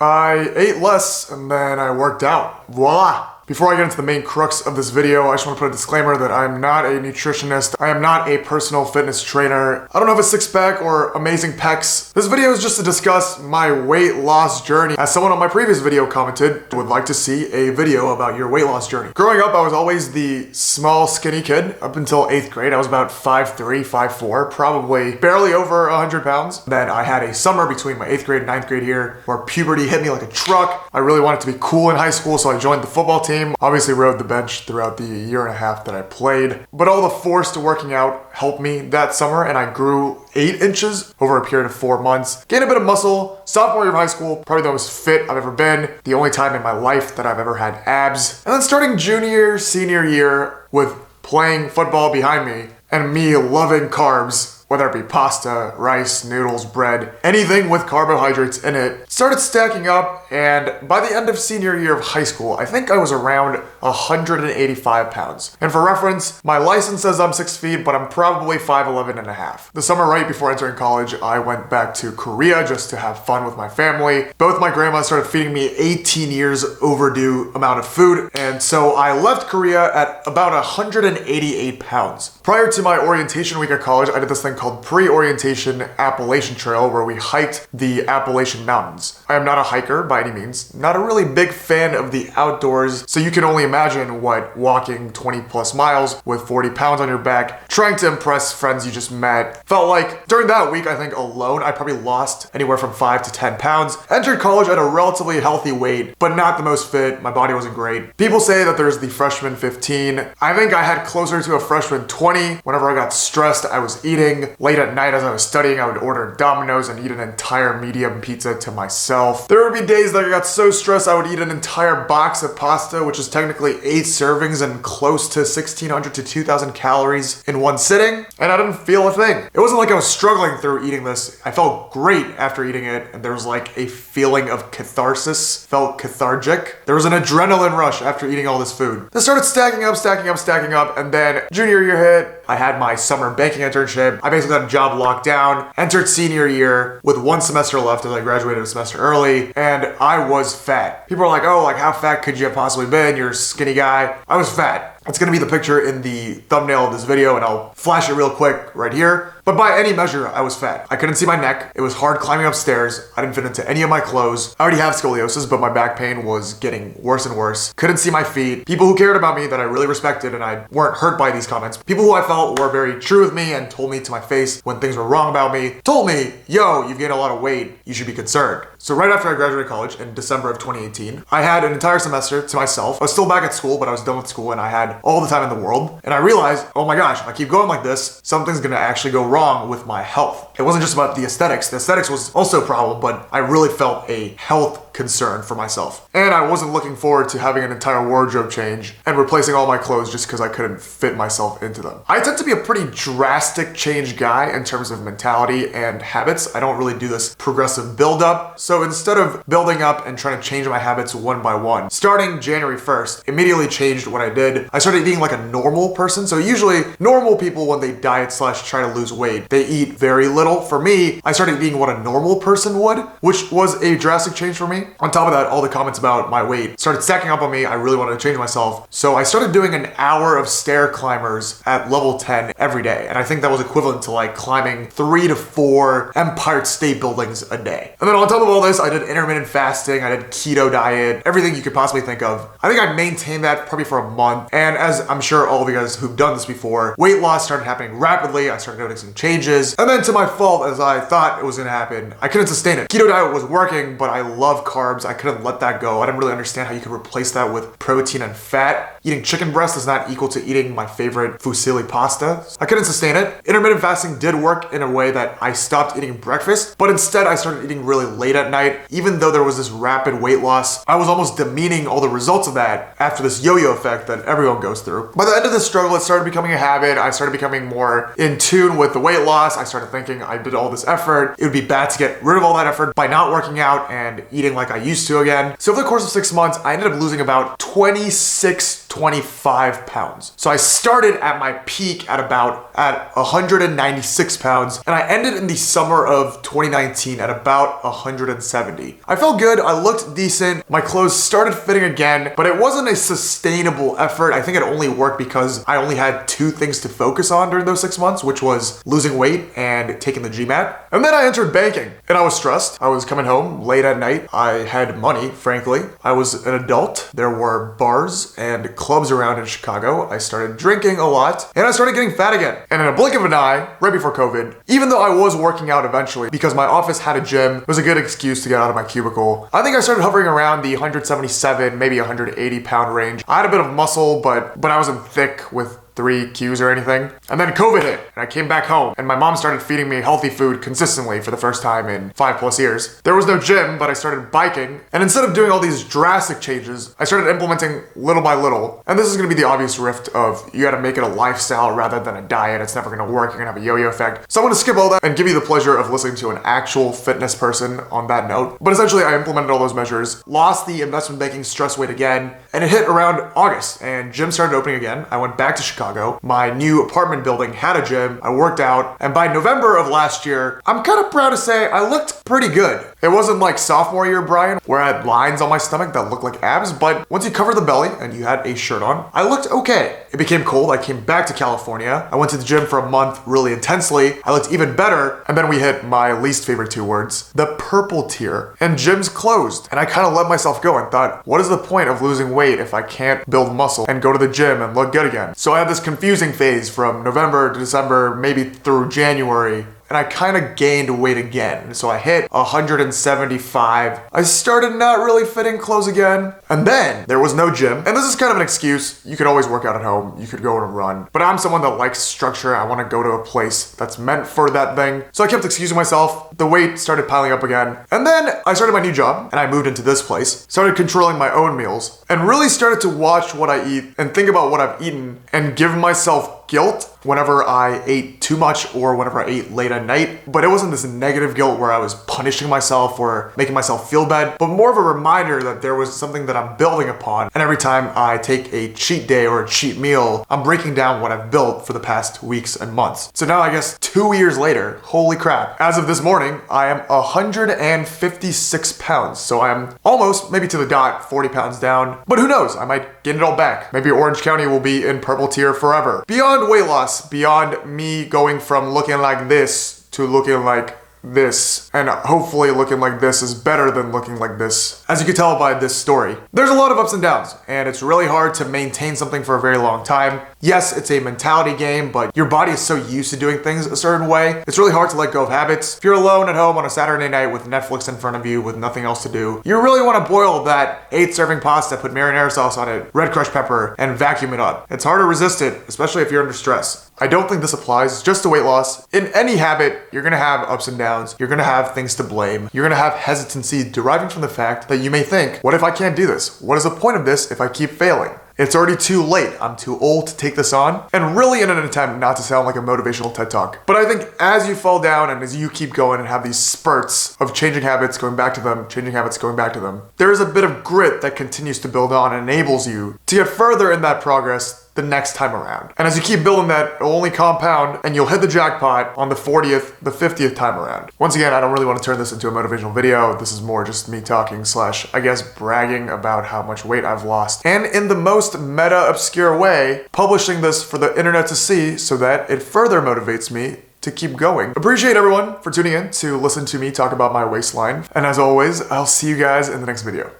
I ate less and then I worked out. Voila! Before I get into the main crux of this video, I just want to put a disclaimer that I'm not a nutritionist. I am not a personal fitness trainer. I don't have a six-pack or amazing pecs. This video is just to discuss my weight loss journey. As someone on my previous video commented, would like to see a video about your weight loss journey. Growing up, I was always the small, skinny kid. Up until 8th grade, I was about 5'3", 5'4", probably barely over 100 pounds. Then I had a summer between my 8th grade and 9th grade year where puberty hit me like a truck. I really wanted to be cool in high school, so I joined the football team. Obviously rode the bench throughout the year and a half that I played, but all the forced working out helped me that summer, and I grew 8 inches over a period of 4 months. Gained a bit of muscle. Sophomore year of high school, probably the most fit I've ever been. The only time in my life that I've ever had abs. And then starting junior, senior year with playing football behind me and me loving carbs, whether it be pasta, rice, noodles, bread, anything with carbohydrates in it, started stacking up, and by the end of senior year of high school, I think I was around 185 pounds. And for reference, my license says I'm 6 feet, but I'm probably 5'11 and a half. The summer right before entering college, I went back to Korea just to have fun with my family. Both my grandmas started feeding me 18 years overdue amount of food, and so I left Korea at about 188 pounds. Prior to my orientation week at college, I did this thing called Pre-Orientation Appalachian Trail, where we hiked the Appalachian Mountains. I am not a hiker by any means, not a really big fan of the outdoors, so you can only imagine what walking 20 plus miles with 40 pounds on your back, trying to impress friends you just met, felt like. During that week, I think alone, I probably lost anywhere from 5 to 10 pounds. Entered college at a relatively healthy weight, but not the most fit. My body wasn't great. People say that there's the freshman 15. I think I had closer to a freshman 20. Whenever I got stressed, I was eating. Late at night as I was studying, I would order Domino's and eat an entire medium pizza to myself. There would be days that I got so stressed I would eat an entire box of pasta, which is technically 8 servings and close to 1,600 to 2,000 calories in one sitting, and I didn't feel a thing. It wasn't like I was struggling through eating this. I felt great after eating it, and there was like a feeling of catharsis, felt cathartic. There was an adrenaline rush after eating all this food. This started stacking up, and then junior year hit. I had my summer banking internship. I basically got a job locked down, entered senior year with 1 semester left as I graduated a semester early, and I was fat. People are like, oh, like how fat could you have possibly been? You're a skinny guy. I was fat. It's gonna be the picture in the thumbnail of this video, and I'll flash it real quick right here. But by any measure, I was fat. I couldn't see my neck. It was hard climbing upstairs. I didn't fit into any of my clothes. I already have scoliosis, but my back pain was getting worse and worse. Couldn't see my feet. People who cared about me that I really respected and I weren't hurt by these comments, people who I felt were very true with me and told me to my face when things were wrong about me, told me, yo, you've gained a lot of weight. You should be concerned. So right after I graduated college in December of 2018, I had an entire semester to myself. I was still back at school, but I was done with school and I had all the time in the world. And I realized, oh my gosh, if I keep going like this, something's gonna actually go wrong with my health. It wasn't just about the aesthetics. The aesthetics was also a problem, but I really felt a health concern for myself. And I wasn't looking forward to having an entire wardrobe change and replacing all my clothes just because I couldn't fit myself into them. I tend to be a pretty drastic change guy in terms of mentality and habits. I don't really do this progressive build-up. So instead of building up and trying to change my habits one by one, starting January 1st, immediately changed what I did. I started eating like a normal person. So usually normal people, when they diet / try to lose weight, they eat very little. For me, I started eating what a normal person would, which was a drastic change for me. On top of that, all the comments about my weight started stacking up on me. I really wanted to change myself. So I started doing an hour of stair climbers at level 10 every day. And I think that was equivalent to like climbing 3 to 4 Empire State Buildings a day. And then on top of all this, I did intermittent fasting. I did keto diet, everything you could possibly think of. I think I maintained that probably for a month. And as I'm sure all of you guys who've done this before, weight loss started happening rapidly. I started noticing changes. And then to my fault, as I thought it was gonna happen, I couldn't sustain it. Keto diet was working, but I love carbs. I couldn't let that go. I didn't really understand how you could replace that with protein and fat. Eating chicken breast is not equal to eating my favorite fusilli pasta. I couldn't sustain it. Intermittent fasting did work in a way that I stopped eating breakfast, but instead I started eating really late at night. Even though there was this rapid weight loss, I was almost demeaning all the results of that after this yo-yo effect that everyone goes through. By the end of this struggle, it started becoming a habit. I started becoming more in tune with the weight loss. I started thinking I did all this effort. It would be bad to get rid of all that effort by not working out and eating like like I used to again. So over the course of 6 months, I ended up losing about 25 pounds. So I started at my peak at 196 pounds, and I ended in the summer of 2019 at about 170. I felt good, I looked decent, my clothes started fitting again, but it wasn't a sustainable effort. I think it only worked because I only had 2 things to focus on during those 6 months, which was losing weight and taking the GMAT. And then I entered banking, and I was stressed. I was coming home late at night. I had money, frankly. I was an adult. There were bars and clubs around in Chicago. I started drinking a lot, and I started getting fat again. And in a blink of an eye, right before COVID, even though I was working out eventually because my office had a gym, it was a good excuse to get out of my cubicle. I think I started hovering around the 177, maybe 180 pound range. I had a bit of muscle, but I wasn't thick with 3 Qs or anything. And then COVID hit, and I came back home, and my mom started feeding me healthy food consistently for the first time in 5+ years. There was no gym, but I started biking, and instead of doing all these drastic changes, I started implementing little by little. And this is gonna be the obvious rift of you gotta make it a lifestyle rather than a diet. It's never gonna work, you're gonna have a yo-yo effect. So I'm gonna skip all that and give you the pleasure of listening to an actual fitness person on that note. But essentially, I implemented all those measures, lost the investment banking stress weight again, and it hit around August, and gyms started opening again. I went back to Chicago. My new apartment building had a gym. I worked out, and by November of last year, I'm kind of proud to say I looked pretty good. It wasn't like sophomore year Brian, where I had lines on my stomach that looked like abs, but once you cover the belly and you had a shirt on, I looked okay. It became cold. I came back to California. I went to the gym for a month really intensely. I looked even better, and then we hit my least favorite 2 words, the purple tier, and gyms closed. And I kind of let myself go and thought, what is the point of losing weight if I can't build muscle and go to the gym and look good again? So I had this confusing phase from November to December, maybe through January, and I kind of gained weight again. So I hit 175. I started not really fitting clothes again. And then there was no gym. And this is kind of an excuse. You could always work out at home. You could go on a run. But I'm someone that likes structure. I want to go to a place that's meant for that thing. So I kept excusing myself. The weight started piling up again. And then I started my new job and I moved into this place. Started controlling my own meals and really started to watch what I eat and think about what I've eaten and give myself guilt whenever I ate too much or whenever I ate late at night. But it wasn't this negative guilt where I was punishing myself or making myself feel bad, but more of a reminder that there was something that I'm building upon. And every time I take a cheat day or a cheat meal, I'm breaking down what I've built for the past weeks and months. So now I guess 2 years later, holy crap. As of this morning, I am 156 pounds. So I am almost, maybe to the dot, 40 pounds down. But who knows? I might gain it all back. Maybe Orange County will be in purple tier forever. Beyond weight loss, beyond me going from looking like this to looking like this, and hopefully looking like this is better than looking like this. As you can tell by this story, there's a lot of ups and downs, and it's really hard to maintain something for a very long time. Yes, it's a mentality game, but your body is so used to doing things a certain way, it's really hard to let go of habits. If you're alone at home on a Saturday night with Netflix in front of you with nothing else to do, you really want to boil that 8-serving pasta, put marinara sauce on it, red crushed pepper, and vacuum it up. It's hard to resist it, especially if you're under stress. I don't think this applies just to weight loss. In any habit, you're gonna have ups and downs. You're gonna have things to blame. You're gonna have hesitancy deriving from the fact that you may think, what if I can't do this? What is the point of this if I keep failing? It's already too late. I'm too old to take this on. And really in an attempt not to sound like a motivational TED Talk. But I think as you fall down and as you keep going and have these spurts of changing habits, going back to them, changing habits, going back to them, there is a bit of grit that continues to build on and enables you to get further in that progress the next time around. And as you keep building that, it'll only compound and you'll hit the jackpot on the 40th, the 50th time around. Once again, I don't really want to turn this into a motivational video. This is more just me talking / I guess bragging about how much weight I've lost. And in the most meta obscure way, publishing this for the internet to see so that it further motivates me to keep going. Appreciate everyone for tuning in to listen to me talk about my waistline. And as always, I'll see you guys in the next video.